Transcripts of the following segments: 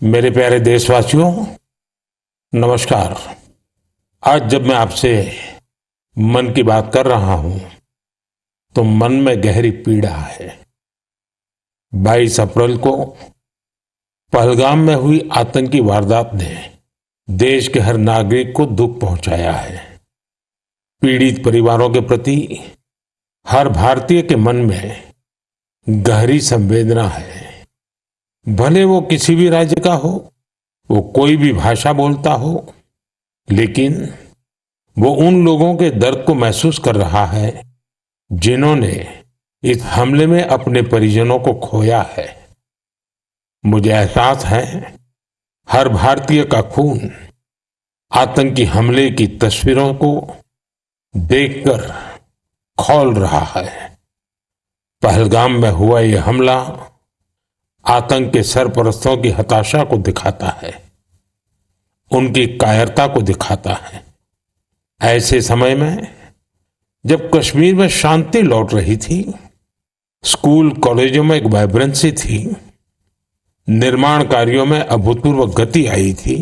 मेरे प्यारे देशवासियों, नमस्कार। आज जब मैं आपसे मन की बात कर रहा हूं तो मन में गहरी पीड़ा है। 22 अप्रैल को पहलगाम में हुई आतंकी वारदात ने देश के हर नागरिक को दुख पहुंचाया है। पीड़ित परिवारों के प्रति हर भारतीय के मन में गहरी संवेदना है। भले वो किसी भी राज्य का हो, वो कोई भी भाषा बोलता हो, लेकिन वो उन लोगों के दर्द को महसूस कर रहा है जिन्होंने इस हमले में अपने परिजनों को खोया है। मुझे एहसास है हर भारतीय का खून आतंकी हमले की तस्वीरों को देखकर खौल रहा है। पहलगाम में हुआ यह हमला आतंक के सरपरस्तों की हताशा को दिखाता है, उनकी कायरता को दिखाता है। ऐसे समय में जब कश्मीर में शांति लौट रही थी, स्कूल कॉलेजों में एक वाइब्रेंसी थी, निर्माण कार्यों में अभूतपूर्व गति आई थी,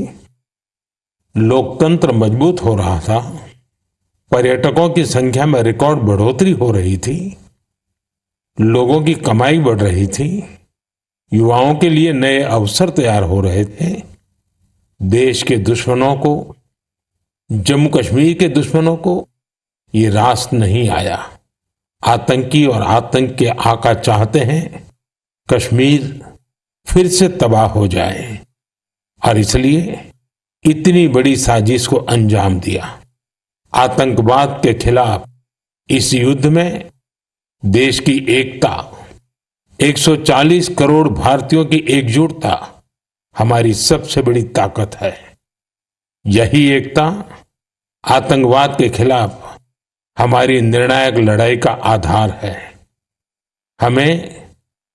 लोकतंत्र मजबूत हो रहा था, पर्यटकों की संख्या में रिकॉर्ड बढ़ोतरी हो रही थी, लोगों की कमाई बढ़ रही थी, युवाओं के लिए नए अवसर तैयार हो रहे थे, देश के दुश्मनों को, जम्मू कश्मीर के दुश्मनों को ये रास नहीं आया। आतंकी और आतंक के आका चाहते हैं कश्मीर फिर से तबाह हो जाए और इसलिए इतनी बड़ी साजिश को अंजाम दिया। आतंकवाद के खिलाफ इस युद्ध में देश की एकता, 140 करोड़ भारतीयों की एकजुटता हमारी सबसे बड़ी ताकत है। यही एकता आतंकवाद के खिलाफ हमारी निर्णायक लड़ाई का आधार है। हमें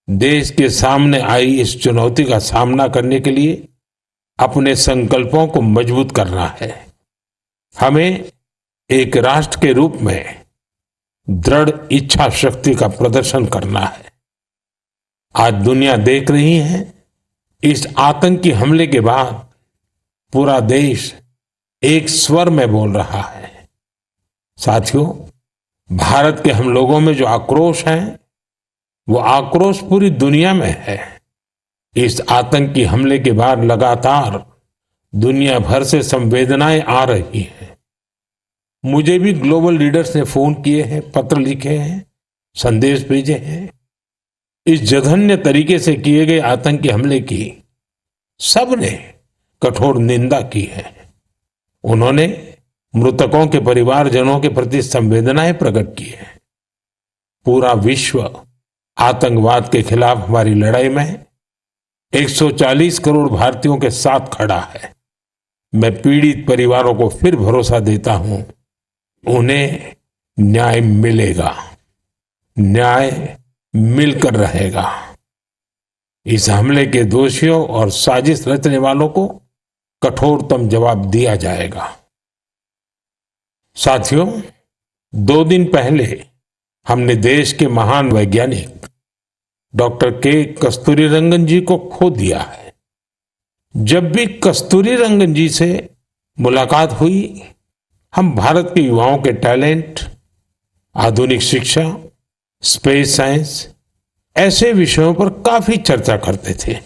देश के सामने आई इस चुनौती का सामना करने के लिए अपने संकल्पों को मजबूत करना है। हमें एक राष्ट्र के रूप में दृढ़ इच्छा शक्ति का प्रदर्शन करना है। आज दुनिया देख रही है, इस आतंकी हमले के बाद पूरा देश एक स्वर में बोल रहा है। साथियों, भारत के हम लोगों में जो आक्रोश है, वो आक्रोश पूरी दुनिया में है। इस आतंकी हमले के बाद लगातार दुनिया भर से संवेदनाएं आ रही हैं। मुझे भी ग्लोबल लीडर्स ने फोन किए हैं, पत्र लिखे हैं, संदेश भेजे हैं। इस जघन्य तरीके से किए गए आतंकी हमले की सबने कठोर निंदा की है। उन्होंने मृतकों के परिवारजनों के प्रति संवेदनाएं प्रकट की है। पूरा विश्व आतंकवाद के खिलाफ हमारी लड़ाई में 140 करोड़ भारतीयों के साथ खड़ा है। मैं पीड़ित परिवारों को फिर भरोसा देता हूं, उन्हें न्याय मिलेगा, न्याय मिलकर रहेगा। इस हमले के दोषियों और साजिश रचने वालों को कठोरतम जवाब दिया जाएगा। साथियों, 2 दिन पहले हमने देश के महान वैज्ञानिक डॉक्टर के कस्तूरीरंगन जी को खो दिया है। जब भी कस्तूरीरंगन जी से मुलाकात हुई, हम भारत के युवाओं के टैलेंट, आधुनिक शिक्षा, स्पेस साइंस, ऐसे विषयों पर काफी चर्चा करते थे।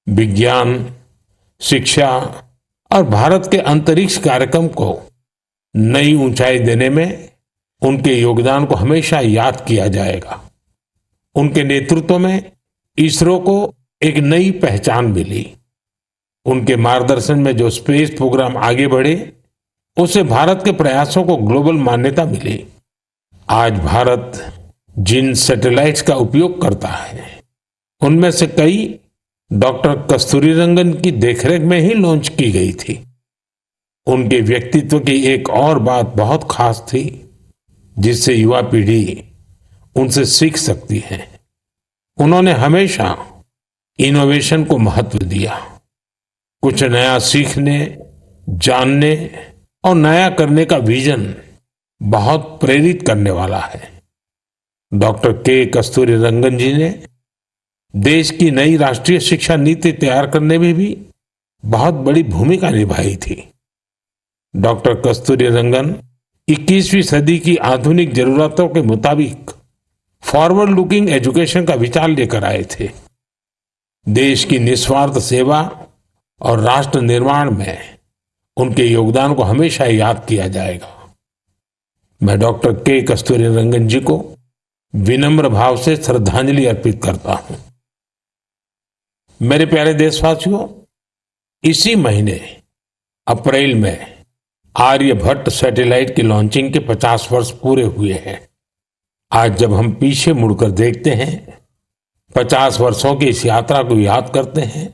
विज्ञान, शिक्षा और भारत के अंतरिक्ष कार्यक्रम को नई ऊंचाई देने में उनके योगदान को हमेशा याद किया जाएगा। उनके नेतृत्व में इसरो को एक नई पहचान मिली। उनके मार्गदर्शन में जो स्पेस प्रोग्राम आगे बढ़े, उससे भारत के प्रयासों को ग्लोबल मान्यता मिली। आज भारत जिन सैटेलाइट्स का उपयोग करता है, उनमें से कई डॉक्टर कस्तूरीरंगन की देखरेख में ही लॉन्च की गई थी। उनके व्यक्तित्व की एक और बात बहुत खास थी, जिससे युवा पीढ़ी उनसे सीख सकती है। उन्होंने हमेशा इनोवेशन को महत्व दिया। कुछ नया सीखने, जानने और नया करने का विजन बहुत प्रेरित करने वाला है। डॉक्टर के कस्तूरीरंगन जी ने देश की नई राष्ट्रीय शिक्षा नीति तैयार करने में भी बहुत बड़ी भूमिका निभाई थी। डॉक्टर कस्तूरीरंगन 21वीं सदी की आधुनिक जरूरतों के मुताबिक फॉरवर्ड लुकिंग एजुकेशन का विचार लेकर आए थे। देश की निस्वार्थ सेवा और राष्ट्र निर्माण में उनके योगदान को हमेशा याद किया जाएगा। मैं डॉक्टर के कस्तूरीरंगन जी को विनम्र भाव से श्रद्धांजलि अर्पित करता हूं। मेरे प्यारे देशवासियों, इसी महीने अप्रैल में आर्यभट्ट सैटेलाइट की लॉन्चिंग के 50 वर्ष पूरे हुए हैं। आज जब हम पीछे मुड़कर देखते हैं, 50 वर्षों की इस यात्रा को याद करते हैं,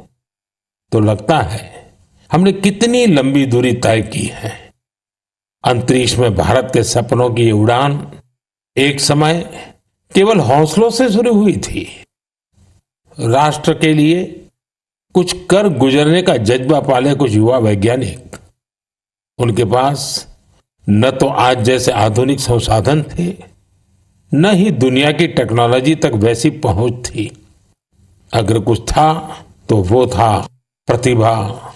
तो लगता है हमने कितनी लंबी दूरी तय की है। अंतरिक्ष में भारत के सपनों की ये उड़ान एक समय केवल हौसलों से शुरू हुई थी। राष्ट्र के लिए कुछ कर गुजरने का जज्बा पाले कुछ युवा वैज्ञानिक, उनके पास न तो आज जैसे आधुनिक संसाधन थे, न ही दुनिया की टेक्नोलॉजी तक वैसी पहुंच थी। अगर कुछ था तो वो था प्रतिभा,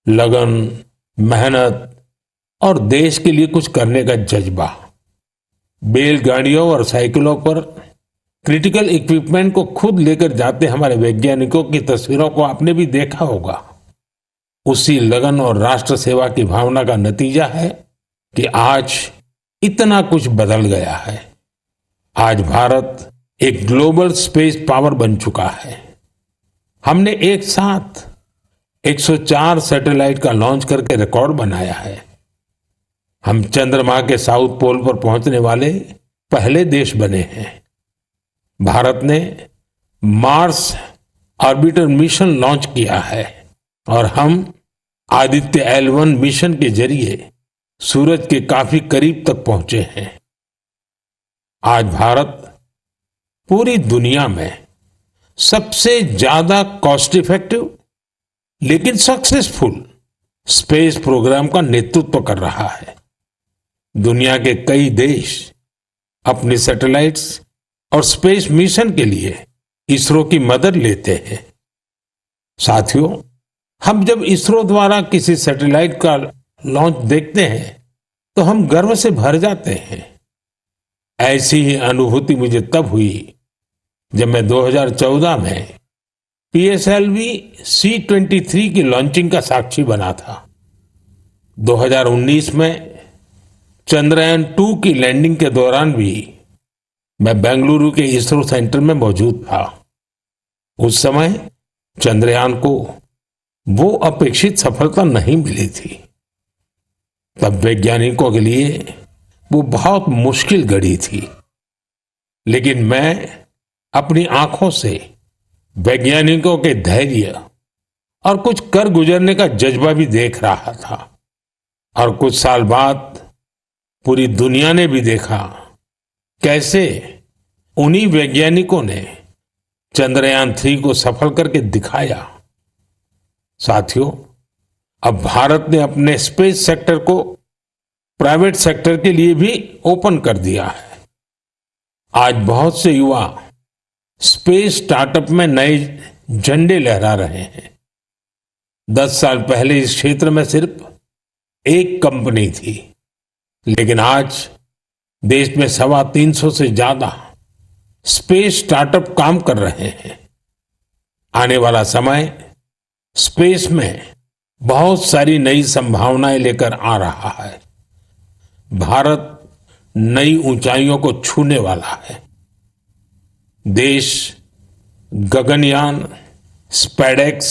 लगन, मेहनत और देश के लिए कुछ करने का जज्बा। बैलगाड़ियों और साइकिलों पर क्रिटिकल इक्विपमेंट को खुद लेकर जाते हमारे वैज्ञानिकों की तस्वीरों को आपने भी देखा होगा। उसी लगन और राष्ट्र सेवा की भावना का नतीजा है कि आज इतना कुछ बदल गया है। आज भारत एक ग्लोबल स्पेस पावर बन चुका है। हमने एक साथ 104 सैटेलाइट का लॉन्च करके रिकॉर्ड बनाया है। हम चंद्रमा के साउथ पोल पर पहुंचने वाले पहले देश बने हैं। भारत ने मार्स ऑर्बिटर मिशन लॉन्च किया है और हम आदित्य L1 मिशन के जरिए सूरज के काफी करीब तक पहुंचे हैं। आज भारत पूरी दुनिया में सबसे ज्यादा कॉस्ट इफेक्टिव लेकिन सक्सेसफुल स्पेस प्रोग्राम का नेतृत्व कर रहा है। दुनिया के कई देश अपने सैटेलाइट्स और स्पेस मिशन के लिए इसरो की मदद लेते हैं। साथियों, हम जब इसरो द्वारा किसी सैटेलाइट का लॉन्च देखते हैं तो हम गर्व से भर जाते हैं। ऐसी ही अनुभूति मुझे तब हुई जब मैं 2014 में PSLV C-23 की लॉन्चिंग का साक्षी बना था। 2019 में चंद्रयान 2 की लैंडिंग के दौरान भी मैं बेंगलुरु के इसरो सेंटर में मौजूद था। उस समय चंद्रयान को वो अपेक्षित सफलता नहीं मिली थी। तब वैज्ञानिकों के लिए वो बहुत मुश्किल घड़ी थी, लेकिन मैं अपनी आंखों से वैज्ञानिकों के धैर्य और कुछ कर गुजरने का जज्बा भी देख रहा था। और कुछ साल बाद पूरी दुनिया ने भी देखा कैसे उन्हीं वैज्ञानिकों ने चंद्रयान 3 को सफल करके दिखाया। साथियों, अब भारत ने अपने स्पेस सेक्टर को प्राइवेट सेक्टर के लिए भी ओपन कर दिया है। आज बहुत से युवा स्पेस स्टार्टअप में नए झंडे लहरा रहे हैं। 10 साल पहले इस क्षेत्र में सिर्फ एक कंपनी थी, लेकिन आज देश में 350 से ज्यादा स्पेस स्टार्टअप काम कर रहे हैं। आने वाला समय स्पेस में बहुत सारी नई संभावनाएं लेकर आ रहा है। भारत नई ऊंचाइयों को छूने वाला है। देश गगनयान, स्पेडेक्स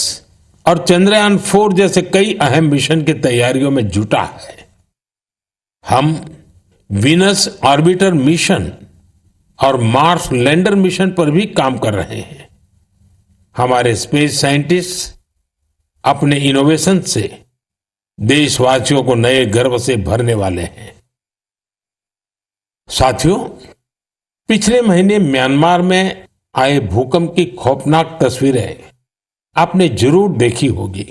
और चंद्रयान 4 जैसे कई अहम मिशन की तैयारियों में जुटा है। हम वीनस ऑर्बिटर मिशन और मार्स लैंडर मिशन पर भी काम कर रहे हैं। हमारे स्पेस साइंटिस्ट अपने इनोवेशन से देशवासियों को नए गर्व से भरने वाले हैं। साथियों, पिछले महीने म्यांमार में आए भूकंप की खौफनाक तस्वीरें आपने जरूर देखी होगी।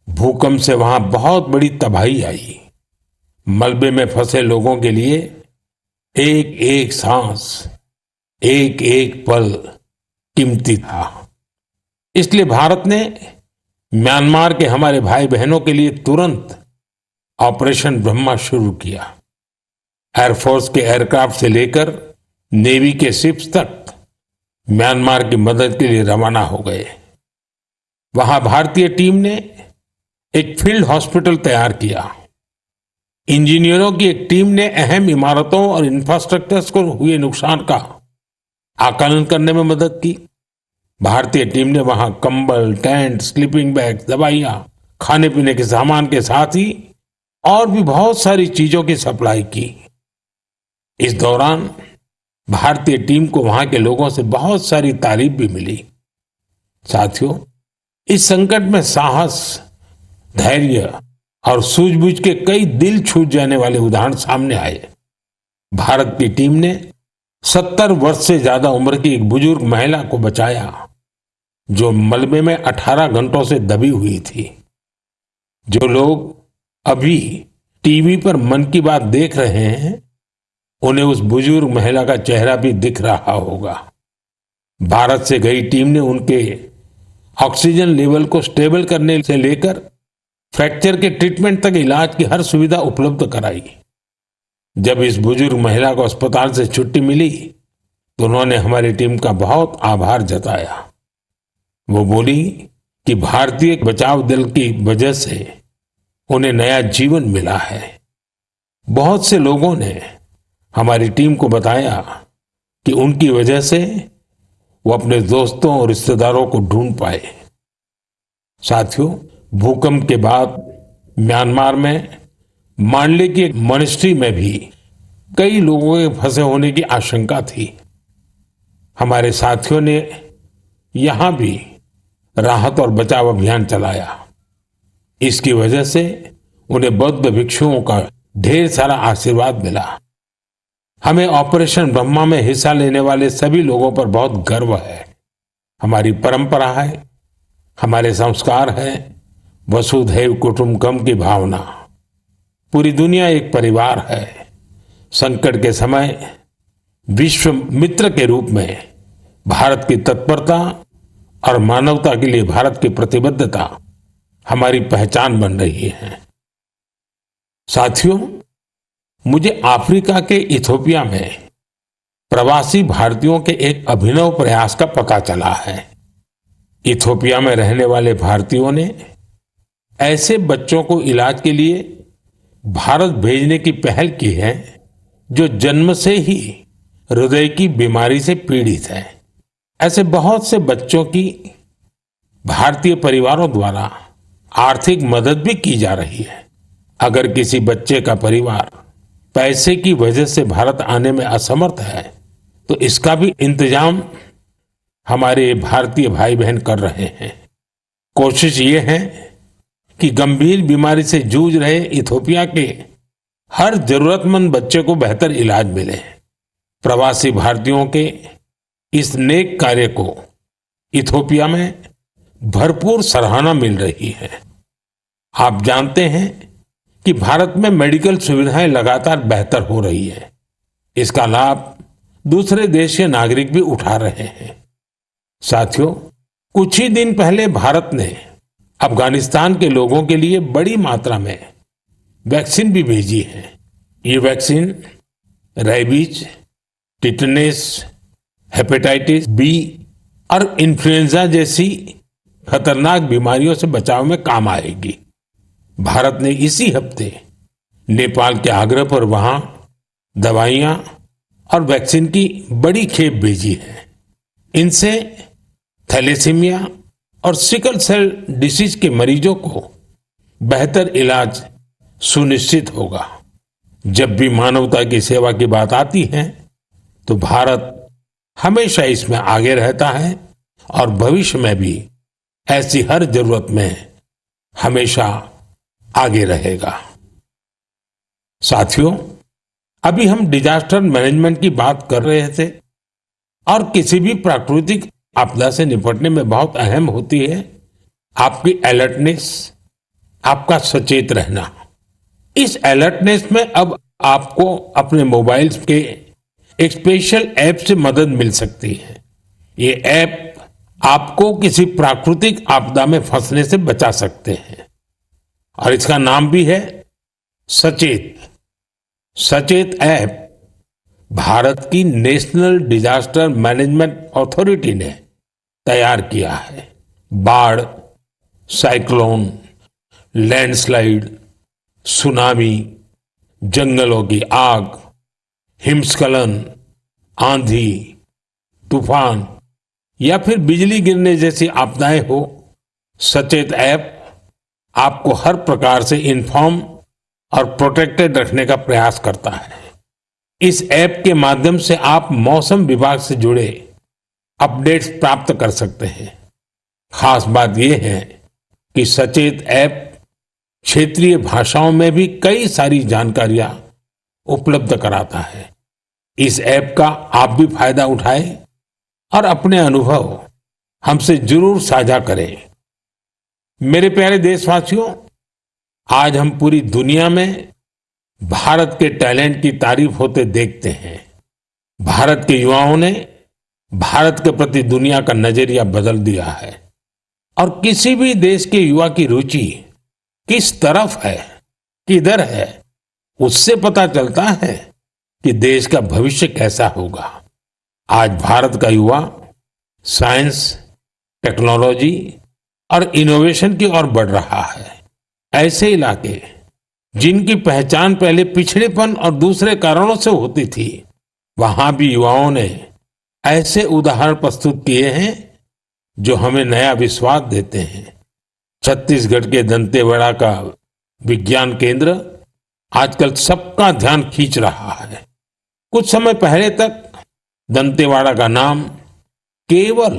भूकंप से वहां बहुत बड़ी तबाही आई। मलबे में फंसे लोगों के लिए एक एक सांस, एक एक पल कीमती था। इसलिए भारत ने म्यांमार के हमारे भाई बहनों के लिए तुरंत ऑपरेशन ब्रह्मा शुरू किया। एयरफोर्स के एयरक्राफ्ट से लेकर नेवी के शिप्स तक म्यांमार की मदद के लिए रवाना हो गए। वहां भारतीय टीम ने एक फील्ड हॉस्पिटल तैयार किया। इंजीनियरों की एक टीम ने अहम इमारतों और इंफ्रास्ट्रक्चर्स को हुए नुकसान का आकलन करने में मदद की। भारतीय टीम ने वहां कंबल, टेंट, स्लीपिंग बैग, दवाइयां, खाने पीने के सामान के साथ ही और भी बहुत सारी चीजों की सप्लाई की। इस दौरान भारतीय टीम को वहां के लोगों से बहुत सारी तारीफ भी मिली। साथियों, इस संकट में साहस, धैर्य और सूझबूझ के कई दिल छू जाने वाले उदाहरण सामने आए। भारत की टीम ने 70 वर्ष से ज्यादा उम्र की एक बुजुर्ग महिला को बचाया, जो मलबे में 18 घंटों से दबी हुई थी। जो लोग अभी टीवी पर मन की बात देख रहे हैं, उन्हें उस बुजुर्ग महिला का चेहरा भी दिख रहा होगा। भारत से गई टीम ने उनके ऑक्सीजन लेवल को स्टेबल करने से लेकर फ्रैक्चर के ट्रीटमेंट तक इलाज की हर सुविधा उपलब्ध कराई। जब इस बुजुर्ग महिला को अस्पताल से छुट्टी मिली तो उन्होंने हमारी टीम का बहुत आभार जताया। वो बोली कि भारतीय बचाव दल की वजह से उन्हें नया जीवन मिला है। बहुत से लोगों ने हमारी टीम को बताया कि उनकी वजह से वो अपने दोस्तों और रिश्तेदारों को ढूंढ पाए। साथियों, भूकंप के बाद म्यांमार में मांडले की एक मॉनेस्ट्री में भी कई लोगों के फंसे होने की आशंका थी। हमारे साथियों ने यहां भी राहत और बचाव अभियान चलाया। इसकी वजह से उन्हें बौद्ध भिक्षुओं का ढेर सारा आशीर्वाद मिला। हमें ऑपरेशन ब्रह्मा में हिस्सा लेने वाले सभी लोगों पर बहुत गर्व है। हमारी परंपरा है, हमारे संस्कार है, वसुधैव कुटुंबकम की भावना। पूरी दुनिया एक परिवार है। संकट के समय विश्व मित्र के रूप में भारत की तत्परता और मानवता के लिए भारत की प्रतिबद्धता हमारी पहचान बन रही है। साथियों, मुझे अफ्रीका के इथियोपिया में प्रवासी भारतीयों के एक अभिनव प्रयास का पता चला है। इथियोपिया में रहने वाले भारतीयों ने ऐसे बच्चों को इलाज के लिए भारत भेजने की पहल की है जो जन्म से ही हृदय की बीमारी से पीड़ित हैं। ऐसे बहुत से बच्चों की भारतीय परिवारों द्वारा आर्थिक मदद भी की जा रही है। अगर किसी बच्चे का परिवार पैसे की वजह से भारत आने में असमर्थ है तो इसका भी इंतजाम हमारे भारतीय भाई बहन कर रहे हैं। कोशिश ये है कि गंभीर बीमारी से जूझ रहे इथियोपिया के हर जरूरतमंद बच्चे को बेहतर इलाज मिले। प्रवासी भारतीयों के इस नेक कार्य को इथियोपिया में भरपूर सराहना मिल रही है। आप जानते हैं कि भारत में मेडिकल सुविधाएं लगातार बेहतर हो रही है। इसका लाभ दूसरे देश के नागरिक भी उठा रहे हैं। साथियों, कुछ ही दिन पहले भारत ने अफगानिस्तान के लोगों के लिए बड़ी मात्रा में वैक्सीन भी भेजी है। ये vaccine rabies, tetanus, hepatitis B और इन्फ्लुएंजा जैसी खतरनाक बीमारियों से बचाव में काम आएगी। भारत ने इसी हफ्ते नेपाल के आग्रह पर वहां दवाइयां और वैक्सीन की बड़ी खेप भेजी है। इनसे थैलेसीमिया और सिकल सेल डिसीज के मरीजों को बेहतर इलाज सुनिश्चित होगा। जब भी मानवता की सेवा की बात आती है तो भारत हमेशा इसमें आगे रहता है और भविष्य में भी ऐसी हर जरूरत में हमेशा आगे रहेगा। साथियों, अभी हम डिजास्टर मैनेजमेंट की बात कर रहे थे और किसी भी प्राकृतिक आपदा से निपटने में बहुत अहम होती है आपकी अलर्टनेस, आपका सचेत रहना। इस अलर्टनेस में अब आपको अपने मोबाइल के एक स्पेशल ऐप से मदद मिल सकती है। ये ऐप आपको किसी प्राकृतिक आपदा में फंसने से बचा सकते हैं और इसका नाम भी है सचेत। सचेत ऐप भारत की नेशनल डिजास्टर मैनेजमेंट अथॉरिटी ने तैयार किया है। बाढ़, साइक्लोन, लैंडस्लाइड, सुनामी, जंगलों की आग, हिमस्खलन, आंधी, तूफान या फिर बिजली गिरने जैसी आपदाएं हो, सचेत ऐप आपको हर प्रकार से इन्फॉर्म और प्रोटेक्टेड रखने का प्रयास करता है। इस ऐप के माध्यम से आप मौसम विभाग से जुड़े अपडेट्स प्राप्त कर सकते हैं। खास बात यह है कि सचेत ऐप क्षेत्रीय भाषाओं में भी कई सारी जानकारियां उपलब्ध कराता है। इस ऐप का आप भी फायदा उठाएं और अपने अनुभव हमसे जरूर साझा करें। मेरे प्यारे देशवासियों, आज हम पूरी दुनिया में भारत के टैलेंट की तारीफ होते देखते हैं। भारत के युवाओं ने भारत के प्रति दुनिया का नजरिया बदल दिया है और किसी भी देश के युवा की रुचि किस तरफ है, किधर है, उससे पता चलता है कि देश का भविष्य कैसा होगा। आज भारत का युवा साइंस, टेक्नोलॉजी और इनोवेशन की ओर बढ़ रहा है। ऐसे इलाके जिनकी पहचान पहले पिछड़ेपन और दूसरे कारणों से होती थी, वहां भी युवाओं ने ऐसे उदाहरण प्रस्तुत किए हैं जो हमें नया विश्वास देते हैं। छत्तीसगढ़ के दंतेवाड़ा का विज्ञान केंद्र आजकल सबका ध्यान खींच रहा है। कुछ समय पहले तक दंतेवाड़ा का नाम केवल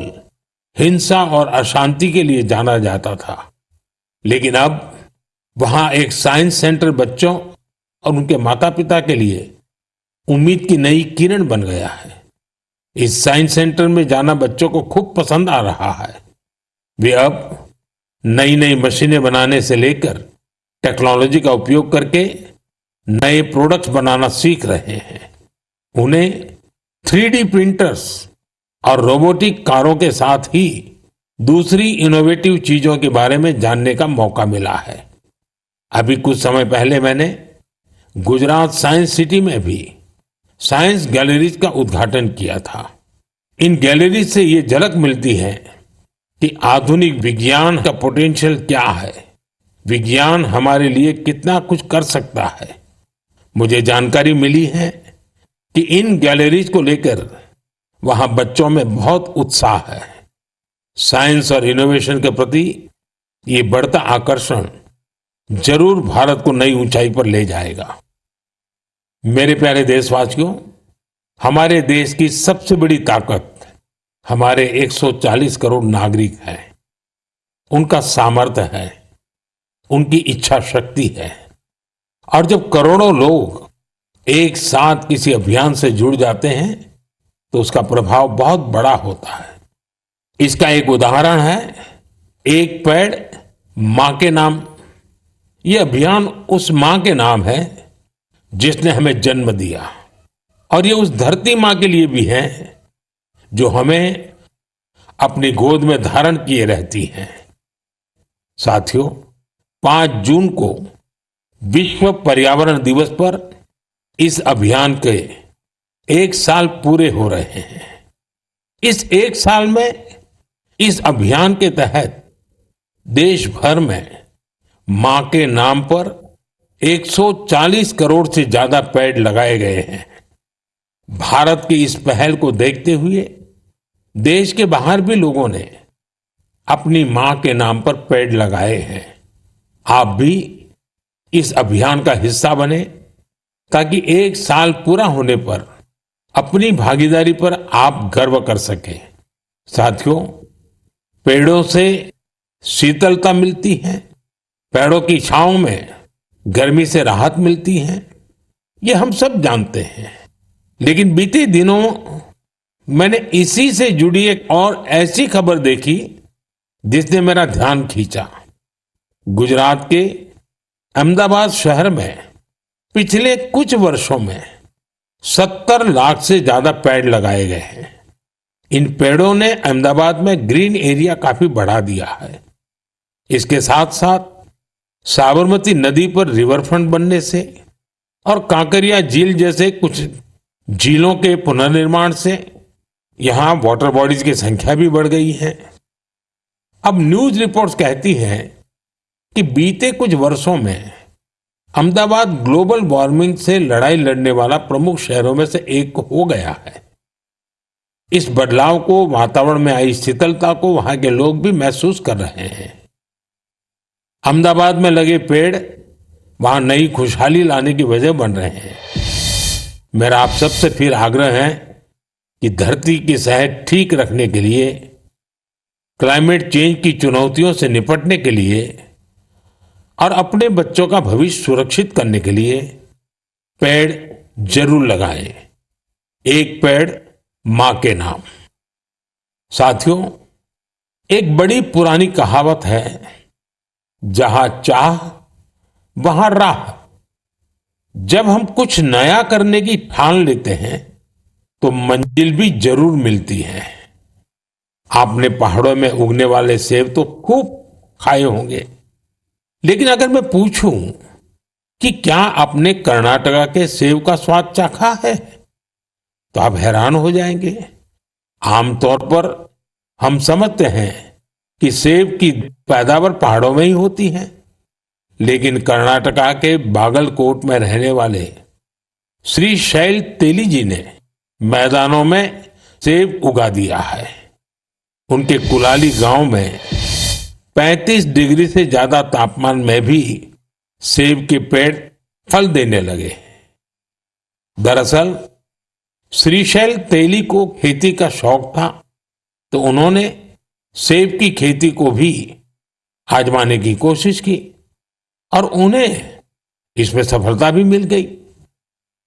हिंसा और अशांति के लिए जाना जाता था, लेकिन अब वहां एक साइंस सेंटर बच्चों और उनके माता पिता के लिए उम्मीद की नई किरण बन गया है। इस साइंस सेंटर में जाना बच्चों को खूब पसंद आ रहा है। वे अब नई नई मशीनें बनाने से लेकर टेक्नोलॉजी का उपयोग करके नए प्रोडक्ट्स बनाना सीख रहे हैं। उन्हें 3D प्रिंटर्स और रोबोटिक कारों के साथ ही दूसरी इनोवेटिव चीजों के बारे में जानने का मौका मिला है। अभी कुछ समय पहले मैंने गुजरात साइंस सिटी में भी साइंस गैलरीज का उद्घाटन किया था। इन गैलरीज से ये झलक मिलती है कि आधुनिक विज्ञान का पोटेंशियल क्या है, विज्ञान हमारे लिए कितना कुछ कर सकता है। मुझे जानकारी मिली है कि इन गैलरीज को लेकर वहां बच्चों में बहुत उत्साह है। साइंस और इनोवेशन के प्रति ये बढ़ता आकर्षण जरूर भारत को नई ऊंचाई पर ले जाएगा। मेरे प्यारे देशवासियों, हमारे देश की सबसे बड़ी ताकत हमारे 140 करोड़ नागरिक हैं। उनका सामर्थ्य है, उनकी इच्छा शक्ति है। और जब करोड़ों लोग एक साथ किसी अभियान से जुड़ जाते हैं तो उसका प्रभाव बहुत बड़ा होता है। इसका एक उदाहरण है एक पेड़ मां के नाम। ये अभियान उस मां के नाम है जिसने हमें जन्म दिया, और ये उस धरती मां के लिए भी है जो हमें अपनी गोद में धारण किए रहती है। साथियों, 5 जून को विश्व पर्यावरण दिवस पर इस अभियान के 1 साल पूरे हो रहे हैं। इस 1 साल में इस अभियान के तहत देश भर में मां के नाम पर 140 करोड़ से ज्यादा पेड़ लगाए गए हैं। भारत की इस पहल को देखते हुए देश के बाहर भी लोगों ने अपनी मां के नाम पर पेड़ लगाए हैं। आप भी इस अभियान का हिस्सा बने ताकि 1 साल पूरा होने पर अपनी भागीदारी पर आप गर्व कर सकें। साथियों, पेड़ों से शीतलता मिलती है, पेड़ों की छांव में गर्मी से राहत मिलती है, ये हम सब जानते हैं। लेकिन बीते दिनों मैंने इसी से जुड़ी एक और ऐसी खबर देखी जिसने मेरा ध्यान खींचा। गुजरात के अहमदाबाद शहर में पिछले कुछ वर्षों में 70 लाख से ज्यादा पेड़ लगाए गए हैं। इन पेड़ों ने अहमदाबाद में ग्रीन एरिया काफी बढ़ा दिया है। इसके साथ साथ साबरमती नदी पर रिवरफ्रंट बनने से और कांकरिया झील जैसे कुछ झीलों के पुनर्निर्माण से यहां वाटर बॉडीज की संख्या भी बढ़ गई है। अब न्यूज रिपोर्ट्स कहती हैं कि बीते कुछ वर्षों में अहमदाबाद ग्लोबल वार्मिंग से लड़ाई लड़ने वाला प्रमुख शहरों में से एक हो गया है। इस बदलाव को, वातावरण में आई शीतलता को वहां के लोग भी महसूस कर रहे हैं। अहमदाबाद में लगे पेड़ वहां नई खुशहाली लाने की वजह बन रहे हैं। मेरा आप सबसे फिर आग्रह है कि धरती की सेहत ठीक रखने के लिए, क्लाइमेट चेंज की चुनौतियों से निपटने के लिए और अपने बच्चों का भविष्य सुरक्षित करने के लिए पेड़ जरूर लगाएं। एक पेड़ मां के नाम। साथियों, एक बड़ी पुरानी कहावत है, जहां चाह वहां राह। जब हम कुछ नया करने की ठान लेते हैं तो मंजिल भी जरूर मिलती है। आपने पहाड़ों में उगने वाले सेब तो खूब खाए होंगे, लेकिन अगर मैं पूछूं कि क्या आपने कर्नाटका के सेब का स्वाद चाखा है, तो आप हैरान हो जाएंगे। आमतौर पर हम समझते हैं कि सेब की पैदावार पहाड़ों में ही होती है, लेकिन कर्नाटका के बागलकोट में रहने वाले श्री शैल तेली जी ने मैदानों में सेब उगा दिया है। उनके कुलाली गांव में 35 डिग्री से ज्यादा तापमान में भी सेब के पेड़ फल देने लगे। दरअसल श्रीशैल तेली को खेती का शौक था, तो उन्होंने सेब की खेती को भी आजमाने की कोशिश की और उन्हें इसमें सफलता भी मिल गई।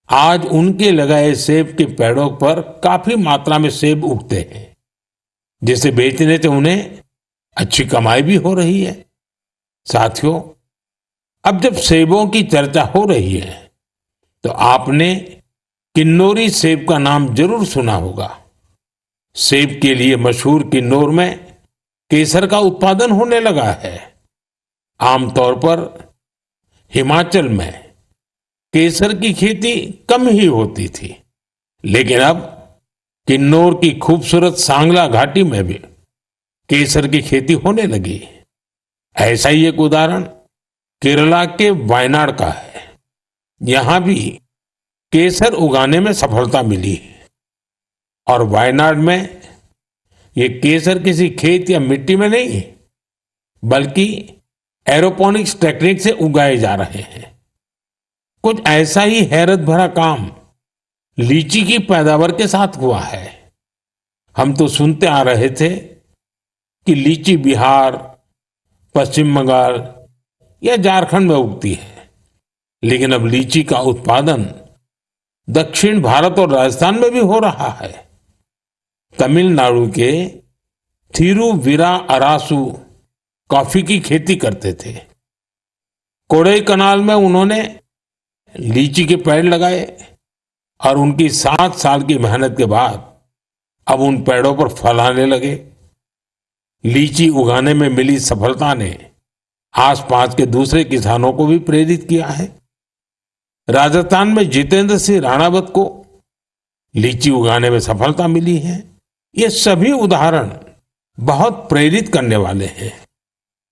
आज उनके लगाए सेब के पेड़ों पर काफी मात्रा में सेब उगते हैं, जिसे बेचने से उन्हें अच्छी कमाई भी हो रही है। साथियों, अब जब सेबों की चर्चा हो रही है तो आपने किन्नौरी सेब का नाम जरूर सुना होगा। सेब के लिए मशहूर किन्नौर में केसर का उत्पादन होने लगा है। आमतौर पर हिमाचल में केसर की खेती कम ही होती थी, लेकिन अब किन्नौर की खूबसूरत सांगला घाटी में भी केसर की खेती होने लगी। ऐसा ही एक उदाहरण केरला के वायनाड का है। यहां भी केसर उगाने में सफलता मिली और वायनाड में ये केसर किसी खेत या मिट्टी में नहीं, बल्कि एरोपोनिक्स टेक्निक से उगाए जा रहे हैं। कुछ ऐसा ही हैरत भरा काम लीची की पैदावार के साथ हुआ है। हम तो सुनते आ रहे थे कि लीची बिहार, पश्चिम बंगाल या झारखंड में उगती है, लेकिन अब लीची का उत्पादन दक्षिण भारत और राजस्थान में भी हो रहा है। तमिलनाडु के थिरुविरा अरासू कॉफी की खेती करते थे। कोडई कनाल में उन्होंने लीची के पेड़ लगाए और उनकी 7 साल की मेहनत के बाद अब उन पेड़ों पर फल आने लगे। लीची उगाने में मिली सफलता ने आसपास के दूसरे किसानों को भी प्रेरित किया है। राजस्थान में जितेंद्र सिंह राणावत को लीची उगाने में सफलता मिली है। ये सभी उदाहरण बहुत प्रेरित करने वाले हैं।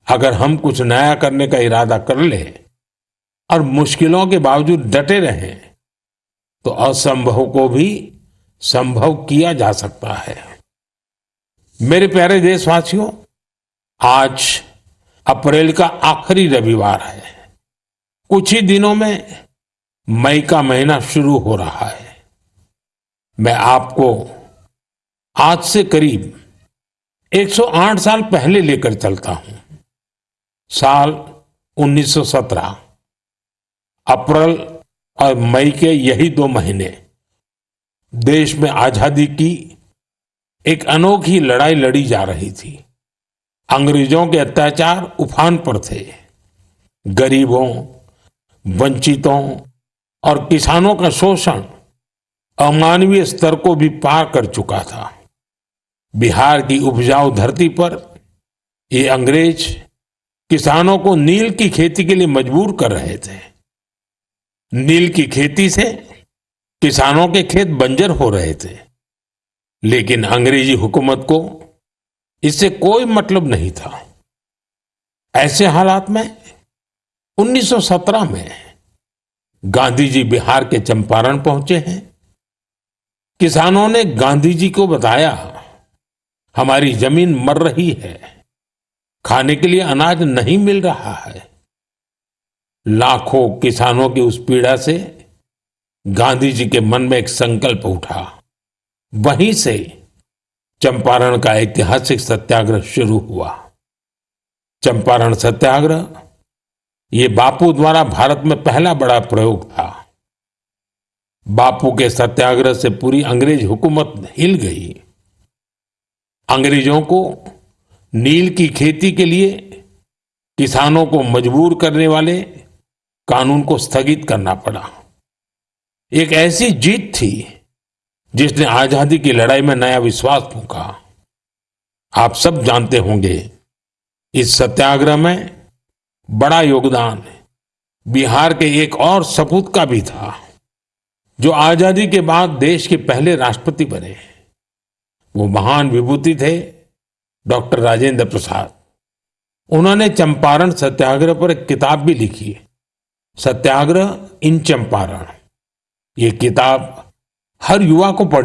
अगर हम कुछ नया करने का इरादा कर ले और मुश्किलों के बावजूद डटे रहें, तो असंभव को भी संभव किया जा सकता है। मेरे प्यारे देशवासियों, आज अप्रैल का आखिरी रविवार है। कुछ ही दिनों में मई का महीना शुरू हो रहा है। मैं आपको आज से करीब 108 साल पहले लेकर चलता हूं। साल 1917। अप्रैल और मई के यही 2 महीने देश में आजादी की एक अनोखी लड़ाई लड़ी जा रही थी। अंग्रेजों के अत्याचार उफान पर थे। गरीबों, वंचितों और किसानों का शोषण अमानवीय स्तर को भी पार कर चुका था। बिहार की उपजाऊ धरती पर ये अंग्रेज किसानों को नील की खेती के लिए मजबूर कर रहे थे। नील की खेती से किसानों के खेत बंजर हो रहे थे, लेकिन अंग्रेजी हुकूमत को इससे कोई मतलब नहीं था। ऐसे हालात में 1917 में गांधी जी बिहार के चंपारण पहुंचे हैं। किसानों ने गांधी जी को बताया, हमारी जमीन मर रही है, खाने के लिए अनाज नहीं मिल रहा है। लाखों किसानों की उस पीड़ा से गांधी जी के मन में एक संकल्प उठा। वहीं से चंपारण का ऐतिहासिक सत्याग्रह शुरू हुआ। चंपारण सत्याग्रह ये बापू द्वारा भारत में पहला बड़ा प्रयोग था। बापू के सत्याग्रह से पूरी अंग्रेज हुकूमत हिल गई। अंग्रेजों को नील की खेती के लिए किसानों को मजबूर करने वाले कानून को स्थगित करना पड़ा। एक ऐसी जीत थी जिसने आजादी की लड़ाई में नया विश्वास फूंका। आप सब जानते होंगे, इस सत्याग्रह में बड़ा योगदान बिहार के एक और सपूत का भी था, जो आजादी के बाद देश के पहले राष्ट्रपति बने। वो महान विभूति थे डॉक्टर राजेंद्र प्रसाद। उन्होंने चंपारण सत्याग्रह पर एक किताब भी लिखी है, सत्याग्रह इन चंपारण। ये किताब हर युवा को पढ़नी